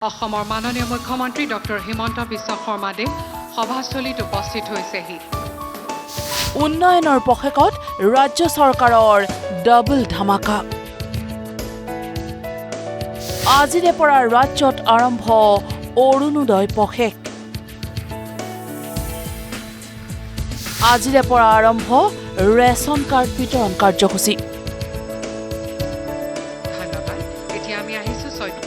অসমৰ মাননীয় মুখ্যমন্ত্ৰী ডক্টৰ হিমন্ত বিশ্ব শৰ্মা দেৱ সভাস্থলীত উপস্থিত হৈছেহি। উন্নয়নৰ পক্ষত ৰাজ্য চৰকাৰৰ ডাবল ধামাকা। আজিৰে পৰা ৰাজ্যত আৰম্ভ অৰুণোদয় পষেক। আজিৰে পৰা আৰম্ভ ৰেচন কাৰ্ড বিতৰণ কাৰ্যসূচী।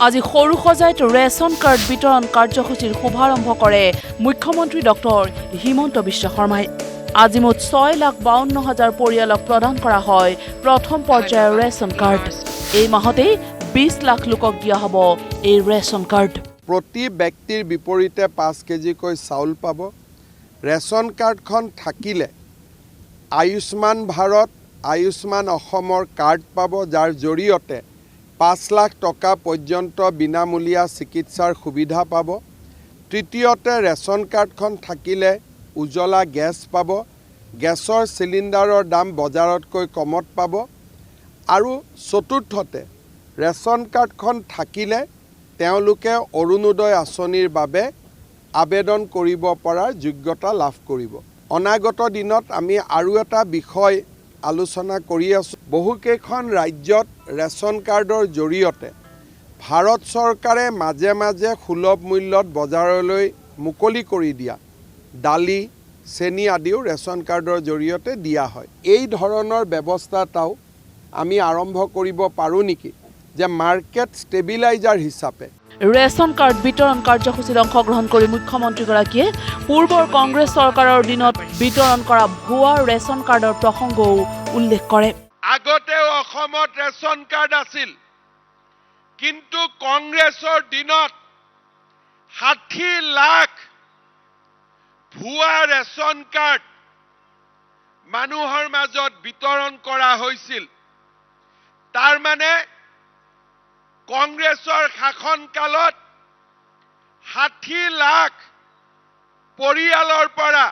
আজি সৰু সজাইত ৰেচন কাৰ্ড বিতৰণ কাৰ্যসূচীৰ শুভাৰম্ভ কৰে মুখ্যমন্ত্ৰী ডক্টৰ হিমন্ত বিশ্ব শৰ্মাই। আজি মুঠ 6,52,000 পৰিয়ালক প্ৰদান কৰা হয় প্ৰথম পৰ্যায়ৰ ৰেচন কাৰ্ড। এই মাহতেই 20 লাখ লোকক দিয়া হ'ব এই ৰেচন কাৰ্ড। প্ৰতি ব্যক্তিৰ বিপৰীতে 5 কেজিকৈ চাউল পাব। ৰেচন কাৰ্ডখন থাকিলে আয়ুষ্মান ভাৰত, আয়ুষ্মান অসমৰ কাৰ্ড পাব, যাৰ জৰিয়তে 5 লাখ টকা পৰ্যন্ত বিনামূলীয়া চিকিৎসাৰ সুবিধা পাব। তৃতীয়তে ৰেচন কাৰ্ডখন থাকিলে উজ্জ্বলা গেছ পাব। গেছৰ চিলিণ্ডাৰৰ দাম বজাৰতকৈ কমত পাব। আৰু চতুৰ্থতে ৰেচন কাৰ্ডখন থাকিলে তেওঁলোকে অৰুণোদয় আঁচনিৰ বাবে আবেদন কৰিব পৰাৰ যোগ্যতা লাভ কৰিব। অনাগত দিনত আমি আৰু এটা বিষয় আলোচনা কৰি আছোঁ। বহুকেইখন ৰাজ্যত ৰেচন কাৰ্ডৰ জৰিয়তে ভাৰত চৰকাৰে মাজে মাজে সুলভ মূল্যত বজাৰলৈ মুকলি কৰি দিয়া দালি, চেনি আদিও ৰেচন কাৰ্ডৰ জৰিয়তে দিয়া হয়। এই ধৰণৰ ব্যৱস্থা এটাও আমি আৰম্ভ কৰিব পাৰোঁ নেকি, যে মাৰ্কেট ষ্টেবিলাইজাৰ হিচাপে ৰেচন কাৰ্ড বিতৰণ কাৰ্যসূচীত অংশগ্ৰহণ কৰি মুখ্যমন্ত্ৰীগৰাকীয়ে পূৰ্বৰ কংগ্ৰেছ চৰকাৰৰ দিনত বিতৰণ কৰা ভুৱা ৰেচন কাৰ্ডৰ প্ৰসংগও উল্লেখ কৰে। আগতেও অসমত ৰেচন কাৰ্ড আছিল, কিন্তু কংগ্ৰেছৰ দিনত 60 লাখ ভুৱা ৰেচন কাৰ্ড মানুহৰ মাজত বিতৰণ কৰা হৈছিল। তাৰ মানে কংগ্ৰেছৰ শাসনকালত 60 লাখ পৰিয়ালৰ পৰা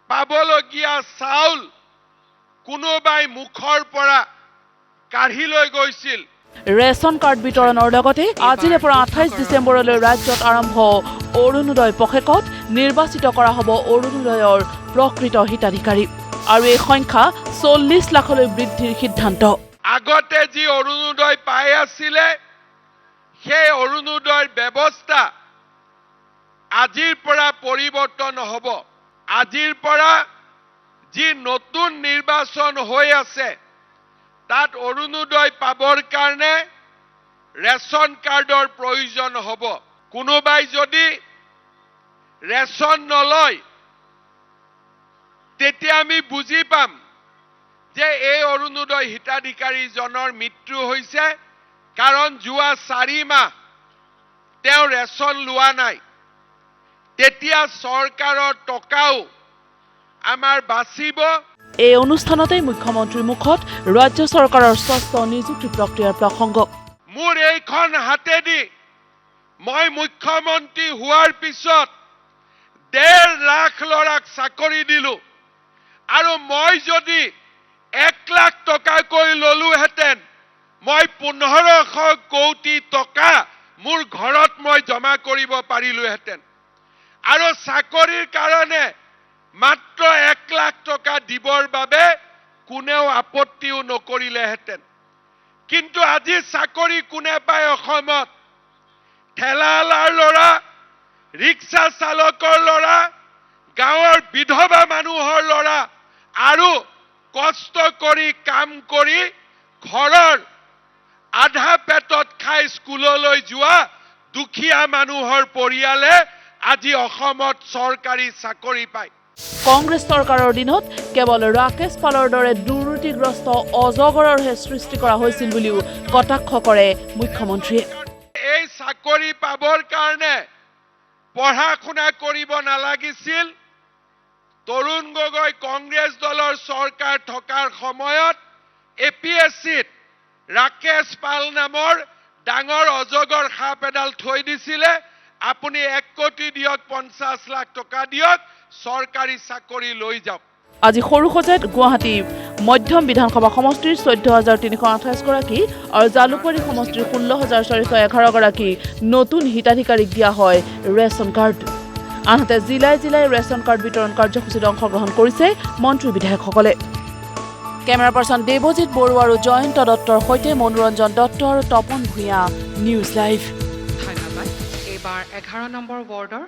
পাবলগীয়া চাউল কোনোবাই মুখৰ পৰা কাঢ়ি লৈ গৈছিল। ৰেচন কাৰ্ড বিতৰণৰ লগতে আজিৰে পৰা 28 ডিচেম্বৰলৈ ৰাজ্যত আৰম্ভ অৰুণোদয় পষেকত নিৰ্বাচিত কৰা হ'ব অৰুণোদয়ৰ প্ৰকৃত হিতাধিকাৰী। আৰু এই সংখ্যা 40 লাখলৈ বৃদ্ধিৰ সিদ্ধান্ত। আগতে যি অৰুণোদয় পাই আছিলে, সেই অৰুণোদয়ৰ ব্যৱস্থা আজিৰ পৰা পৰিৱৰ্তন হ'ব। আজিৰ পৰা যি নতুন নিৰ্বাচন হৈ আছে, তাত অৰুণোদয় পাবৰ কাৰণে ৰেচন কাৰ্ডৰ প্ৰয়োজন হ'ব। কোনোবাই যদি ৰেচন নলয়, তেতিয়া আমি বুজি পাম যে এই অৰুণোদয় হিতাধিকাৰীজনৰ মৃত্যু হৈছে, কাৰণ যোৱা 4 মাহ তেওঁ ৰেচন লোৱা নাই। তেতিয়া চৰকাৰৰ টকাও আমাৰ বাচিব। এই অনুষ্ঠানতেই মুখ্যমন্ত্ৰীৰ মুখত ৰাজ্য চৰকাৰৰ স্বচ্ছ নিযুক্তি প্ৰক্ৰিয়াৰ প্ৰসংগ। মোৰ এইখন হাতেদি মই মুখ্যমন্ত্ৰী হোৱাৰ পিছত 1.5 লাখ ল'ৰাক চাকৰি দিলো। আৰু মই যদি 1 লাখ টকাকৈ ললোহেঁতেন, মই 1500 কোটি টকা মোৰ ঘৰত মই জমা কৰিব পাৰিলোহেঁতেন। আৰু চাকৰিৰ কাৰণে মাত্ৰ 1 লাখ টকা দিবৰ বাবে কোনেও আপত্তিও নকৰিলেহেঁতেন। কিন্তু আজি চাকৰি কোনে পায় অসমত? ঠেলাৱালাৰ ল'ৰা, ৰিক্সা চালকৰ ল'ৰা, গাঁৱৰ বিধৱা মানুহৰ ল'ৰা আৰু কষ্ট কৰি কাম কৰি ঘৰৰ আধা পেটত খাই স্কুললৈ যোৱা দুখীয়া মানুহৰ পৰিয়ালে আজি অসমত চৰকাৰী চাকৰি পায়। কংগ্ৰেছ চৰকাৰৰ দিনত কেৱল ৰাকেশ পালৰ দৰে দুৰ্নীতিগ্ৰস্ত অজগৰৰহে সৃষ্টি কৰা হৈছিল বুলিও কটাক্ষ কৰে মুখ্যমন্ত্ৰীয়ে। এই চাকৰি পাবৰ কাৰণে পঢ়া শুনা কৰিব নালাগিছিল। তৰুণ গগৈ কংগ্ৰেছ দলৰ চৰকাৰ থকাৰ সময়ত APSCত ৰাকেশ পাল নামৰ ডাঙৰ অজগৰ সাপ এডাল থৈ দিছিলে। আপুনি 1 কোটি দিয়ক, 50 লাখ টকা দিয়ক, চৰকাৰী চাকৰি লৈ যাওক। আজি সৰুসজাইত গুৱাহাটী মধ্যম বিধানসভা সমষ্টিৰ 14,328 গৰাকী আৰু জালুকবাৰী সমষ্টিৰ 16,411 গৰাকী নতুন হিতাধিকাৰীক দিয়া হয় ৰেচন কাৰ্ড। আনহাতে জিলাই জিলাই ৰেচন কাৰ্ড বিতৰণ কাৰ্যসূচীত অংশগ্ৰহণ কৰিছে মন্ত্ৰী বিধায়কসকলে। কেমেৰা পাৰ্চন দেৱজিৎ বড়ো আৰু জয়ন্ত দত্তৰ সৈতে মনোৰঞ্জন দত্ত আৰু তপন ভূঞা, নিউজ লাইভ। ধন্যবাদ। এইবাৰ 11 নম্বৰ ৱাৰ্ডৰ